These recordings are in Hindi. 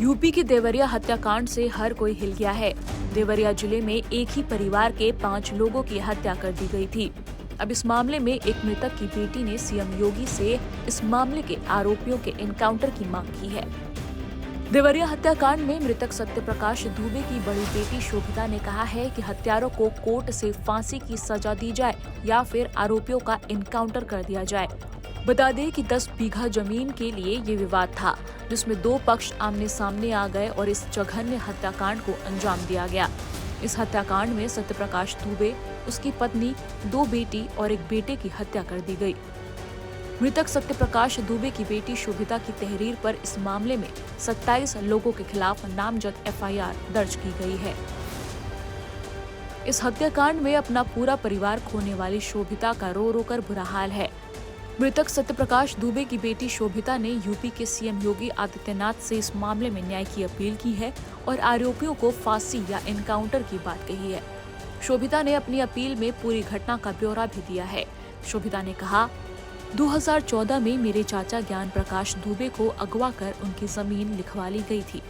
यूपी के देवरिया हत्याकांड से हर कोई हिल गया है। देवरिया जिले में एक ही परिवार के 5 लोगों की हत्या कर दी गई थी। अब इस मामले में एक मृतक की बेटी ने सीएम योगी से इस मामले के आरोपियों के एनकाउंटर की मांग की है। देवरिया हत्याकांड में मृतक सत्यप्रकाश दुबे की बड़ी बेटी शोभिता ने कहा है कि हत्यारों को कोर्ट से फांसी की सजा दी जाए या फिर आरोपियों का एनकाउंटर कर दिया जाए। बता दें कि 10 बीघा जमीन के लिए ये विवाद था, जिसमें 2 पक्ष आमने सामने आ गए और इस जघन्य हत्याकांड को अंजाम दिया गया। इस हत्याकांड में सत्यप्रकाश दुबे, उसकी पत्नी, 2 बेटी और एक बेटे की हत्या कर दी गई। मृतक सत्यप्रकाश दुबे की बेटी शोभिता की तहरीर पर इस मामले में 27 लोगों के खिलाफ नामजद एफआईआर दर्ज की गई है। इस हत्याकांड में अपना पूरा परिवार खोने वाली शोभिता का रो रो कर बुरा हाल है। मृतक सत्यप्रकाश दुबे की बेटी शोभिता ने यूपी के सीएम योगी आदित्यनाथ से इस मामले में न्याय की अपील की है और आरोपियों को फांसी या एनकाउंटर की बात कही है। शोभिता ने अपनी अपील में पूरी घटना का ब्यौरा भी दिया है। शोभिता ने कहा, 2014 में मेरे चाचा ज्ञान प्रकाश दुबे को अगवा कर उनकी जमीन लिखवा ली गई थी।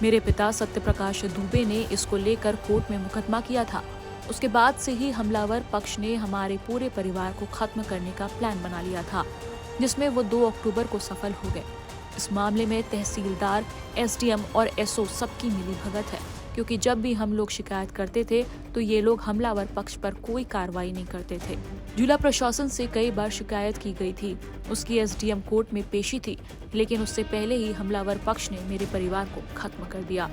मेरे पिता सत्यप्रकाश दुबे ने इसको लेकर कोर्ट में मुकदमा किया था। उसके बाद से ही हमलावर पक्ष ने हमारे पूरे परिवार को खत्म करने का प्लान बना लिया था, जिसमें वो 2 अक्टूबर को सफल हो गए। इस मामले में तहसीलदार, एसडीएम और एसओ सबकी मिलीभगत है, क्योंकि जब भी हम लोग शिकायत करते थे तो ये लोग हमलावर पक्ष पर कोई कार्रवाई नहीं करते थे। जिला प्रशासन से कई बार शिकायत की गई थी, उसकी एसडीएम कोर्ट में पेशी थी, लेकिन उससे पहले ही हमलावर पक्ष ने मेरे परिवार को खत्म कर दिया।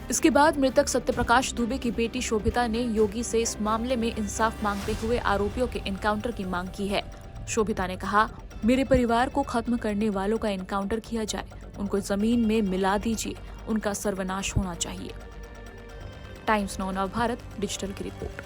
इसके बाद मृतक सत्यप्रकाश दुबे की बेटी शोभिता ने योगी से इस मामले में इंसाफ मांगते हुए आरोपियों के एनकाउंटर की मांग की है। शोभिता ने कहा, मेरे परिवार को खत्म करने वालों का एनकाउंटर किया जाए, उनको जमीन में मिला दीजिए, उनका सर्वनाश होना चाहिए। टाइम्स नाउ नवभारत डिजिटल की रिपोर्ट।